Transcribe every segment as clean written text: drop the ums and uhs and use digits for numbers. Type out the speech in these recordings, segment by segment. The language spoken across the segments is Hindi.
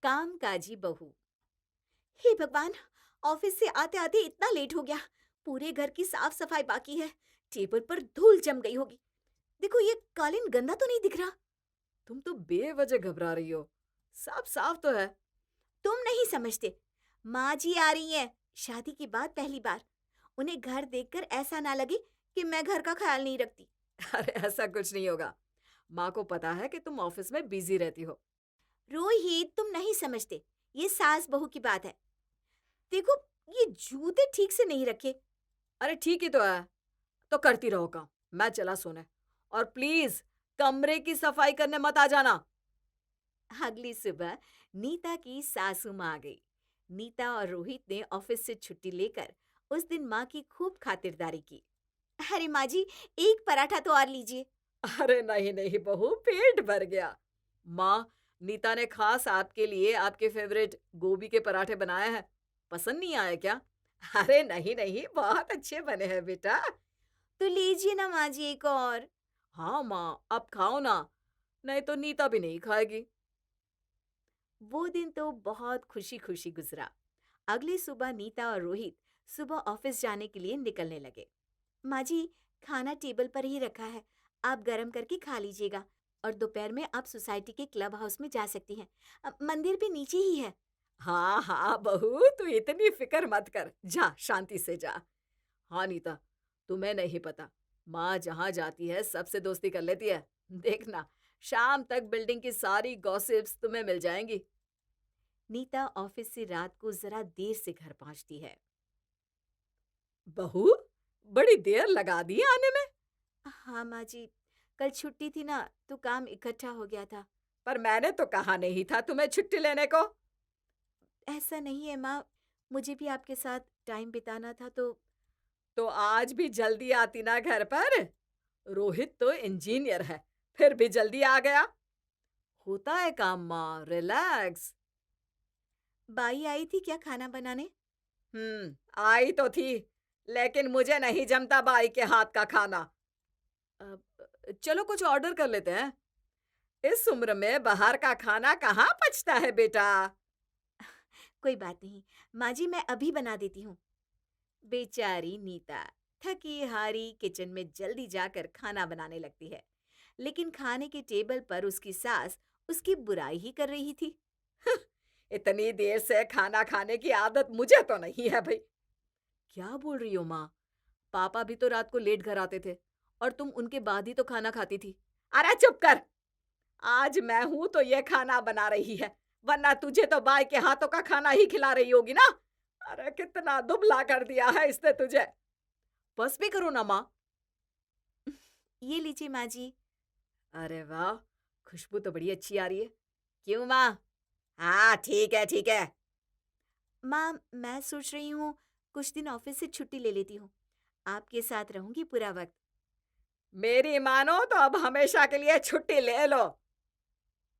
कामकाजी बहू। हे भगवान! ऑफिस से आते आते इतना लेट हो गया। पूरे घर की साफ सफाई बाकी है। टेबल पर धूल जम गई होगी। देखो ये कालीन गंदा तो नहीं दिख रहा। तुम तो बेवजह घबरा रही हो। साफ साफ तो है। तुम नहीं समझते। माँ जी आ रही हैं, शादी के बाद पहली बार। उन्हें घर देखकर ऐसा ना लगे कि मैं घर का ख्याल नहीं रखती। अरे ऐसा कुछ नहीं होगा। माँ को पता है कि तुम ऑफिस में बिजी रहती हो। रोहित, तुम नहीं समझते। ये सास बहू की बात है। देखो, ये जूते ठीक से नहीं रखे। अरे ठीक ही तो है। तो करती रहो काम। मैं चला सोने। और प्लीज कमरे की सफाई करने मत आ जाना। अगली सुबह नीता की सासू माँ आ गई। नीता और रोहित ने ऑफिस से छुट्टी लेकर उस दिन माँ की खूब खातिरदारी की। अरे माँ जी, एक पराठा तो और लीजिए। अरे नहीं नहीं बहू, पेट भर गया। माँ, नीता ने खास आपके लिए आपके फेवरेट गोभी के पराठे बनाए हैं। पसंद नहीं आया क्या? अरे नहीं नहीं, बहुत अच्छे बने हैं बेटा। तो लीजिए ना माँ जी, एक और। हाँ माँ, अब खाओ ना। नहीं तो नीता भी नहीं खाएगी। वो दिन तो बहुत खुशी खुशी गुजरा। अगली सुबह नीता और रोहित सुबह ऑफिस जाने के लिए निकलने लगे। माँ जी, खाना टेबल पर ही रखा है, आप गरम करके खा लीजिएगा। और दोपहर में आप सोसाइटी के क्लब हाउस में जा सकती हैं। मंदिर भी नीचे ही है। हाँ हाँ बहू, तू इतनी फिक्र मत कर। जा शांति से जा। हाँ नीता, तुम्हें नहीं पता, माँ जहाँ जाती है सबसे दोस्ती कर लेती है। देखना, शाम तक बिल्डिंग की सारी गॉसिप्स तुम्हें मिल जाएंगी। नीता ऑफिस से रात को जरा देर से घर पहुंचती है। बहू, बड़ी देर लगा दी आने में। हाँ माँ जी, कल छुट्टी थी ना, तो काम इकट्ठा हो गया था। पर मैंने तो कहा नहीं था तुम्हें छुट्टी लेने को। ऐसा नहीं है माँ, मुझे भी आपके साथ टाइम बिताना था तो। तो आज भी जल्दी आती ना घर पर। रोहित तो इंजीनियर है, फिर भी जल्दी आ गया। होता है काम माँ, रिलैक्स। बाई आई थी क्या खाना बनाने? आई तो थी, लेकिन मुझे नहीं जमता बाई के हाथ का खाना। चलो कुछ ऑर्डर कर लेते हैं। इस उम्र में बाहर का खाना कहाँ पचता है बेटा। कोई बात नहीं, माँ जी मैं अभी बना देती हूँ। बेचारी नीता थकी हारी किचन में जल्दी जाकर खाना बनाने लगती है। लेकिन खाने के टेबल पर उसकी सास उसकी बुराई ही कर रही थी। इतनी देर से खाना खाने की आदत मुझे तो नहीं है भाई। क्या बोल रही हो माँ? पापा भी तो रात को लेट घर आते थे और तुम उनके बाद ही तो खाना खाती थी। अरे चुप कर। आज मैं हूं तो ये खाना बना रही है, वरना तुझे तो बाई के हाथों का खाना ही खिला रही होगी ना। अरे कितना दुबला कर दिया है इसने तुझे। बस भी करो ना माँ। ये लीजिए माँ जी। अरे वाह, खुशबू तो बड़ी अच्छी आ रही है। क्यों माँ? हाँ ठीक है ठीक है। माँ, मैं सोच रही हूँ कुछ दिन ऑफिस से छुट्टी ले लेती हूँ। आपके साथ रहूंगी पूरा वक्त। मेरी मानो तो अब हमेशा के लिए छुट्टी ले लो।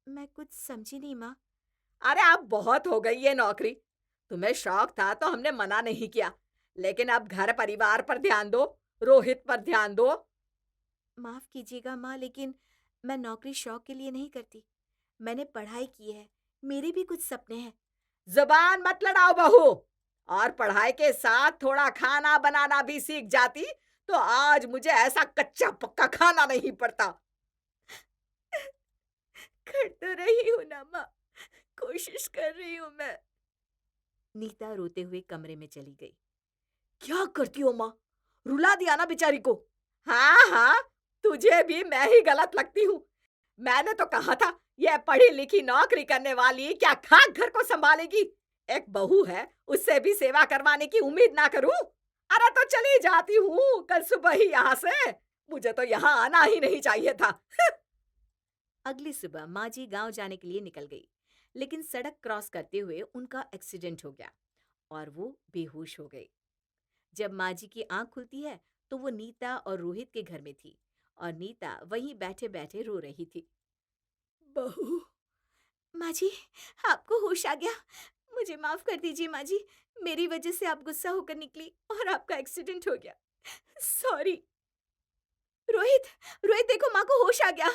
मैं कुछ समझी नहीं माँ। अरे अब बहुत हो गई ये नौकरी। तुम्हें शौक था तो हमने मना नहीं किया, लेकिन अब घर परिवार पर ध्यान दो, रोहित पर ध्यान दो। माफ कीजिएगा माँ, लेकिन मैं नौकरी शौक के लिए नहीं करती। मैंने पढ़ाई की है, मेरे भी कुछ सपने हैं। जुबान मत लड़ाओ बहू। और पढ़ाई के साथ थोड़ा खाना बनाना भी सीख जाती तो आज मुझे ऐसा कच्चा पक्का खाना नहीं पड़ता। कर तो रही हूँ ना माँ, कोशिश कर रही हूँ मैं। नीता रोते हुए कमरे में चली गई। क्या करती हो माँ? रुला दिया ना बेचारी को। हाँ हाँ, तुझे भी मैं ही गलत लगती हूँ। मैंने तो कहा था यह पढ़ी लिखी नौकरी करने वाली क्या खाक घर को संभालेगी। एक बहू है, उससे भी सेवा करवाने की उम्मीद ना करूं। अरे तो चली जाती हूँ कल सुबह ही यहाँ से। मुझे तो यहाँ आना ही नहीं चाहिए था। अगली सुबह माँ जी गाँव जाने के लिए निकल गई। लेकिन सड़क क्रॉस करते हुए उनका एक्सीडेंट हो गया और वो बेहोश हो गई। जब माँ जी की आंख खुलती है तो वो नीता और रोहित के घर में थी। और नीता वहीं बैठे बैठे रो रही थी। बहू, माँ जी, आपको होश आ गया। मुझे माफ कर दीजिए माँ जी। मेरी वजह से आप गुस्सा होकर निकली और आपका एक्सीडेंट हो गया। सॉरी। रोहित, रोहित देखो, माँ को होश आ गया।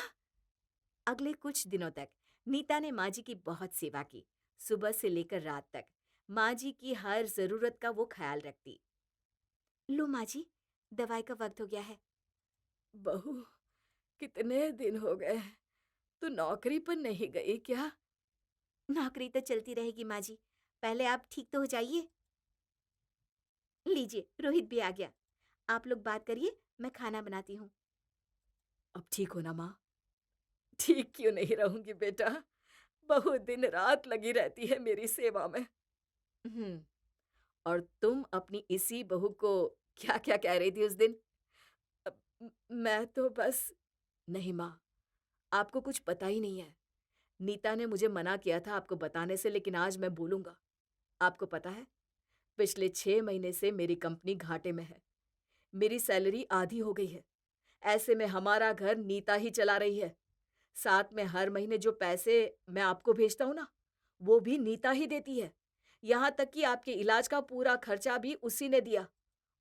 अगले कुछ दिनों तक नीता ने माँ जी की बहुत सेवा की। सुबह से लेकर रात तक माँ जी की हर जरूरत का वो ख्याल रखती। लो माँ जी, दवाई का वक्त हो गया है। बहू, कितने दिन हो गए, तू नौकरी पर नहीं गई क्या? नौकरी तो चलती रहेगी माँ जी, पहले आप ठीक तो हो जाइए। लीजिए, रोहित भी आ गया। आप लोग बात करिए, मैं खाना बनाती हूँ। अब ठीक हो ना माँ? ठीक क्यों नहीं रहूंगी बेटा, बहू दिन रात लगी रहती है मेरी सेवा में। हम्म। और तुम अपनी इसी बहू को क्या क्या कह रही थी उस दिन? मैं तो बस। नहीं माँ, आपको कुछ पता ही नहीं है। नीता ने मुझे मना किया था आपको बताने से, लेकिन आज मैं बोलूंगा। आपको पता है, पिछले 6 महीने से मेरी कंपनी घाटे में है। मेरी सैलरी आधी हो गई है। ऐसे में हमारा घर नीता ही चला रही है। साथ में हर महीने जो पैसे मैं आपको भेजता हूँ ना, वो भी नीता ही देती है। यहाँ तक कि आपके इलाज का पूरा खर्चा भी उसी ने दिया।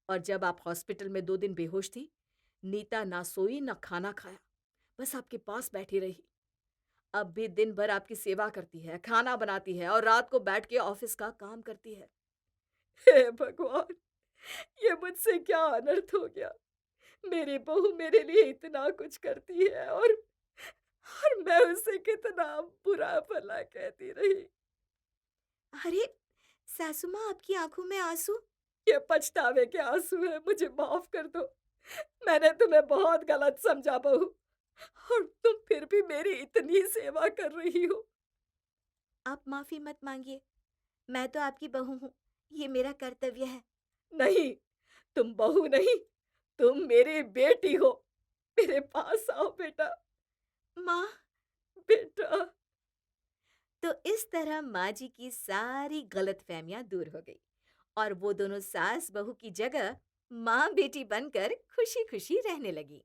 और जब आप हॉस्पिटल में 2 दिन बेहोश थी, नीता ना सोई ना खाना खाया, बस आपके पास बैठी रही। अब भी दिन भर आपकी सेवा करती है, खाना बनाती है और रात को बैठ के ऑफिस का काम करती है। हे भगवान! ये मुझसे क्या अनर्थ हो गया। मेरी बहू मेरे लिए इतना कुछ करती है और मैं उसे कितना बुरा भला कहती रही। अरे, सासू माँ आपकी आंखों में आंसू। ये पछतावे के आंसू है, मुझे माफ कर दो। मैंने तुम्हें बहुत गलत समझा बहू, और तुम फिर भी मेरी इतनी सेवा कर रही हो। आप माफी मत मांगिए, मैं तो आपकी बहू हूँ, ये मेरा कर्तव्य है। नहीं, तुम बहू नहीं, तुम मेरी बेटी हो। मेरे पास आओ बेटा। माँ। बेटा। तो इस तरह माँ जी की सारी गलतफहमियां दूर हो गई और वो दोनों सास बहू की जगह माँ बेटी बनकर खुशी खुशी रहने लगी।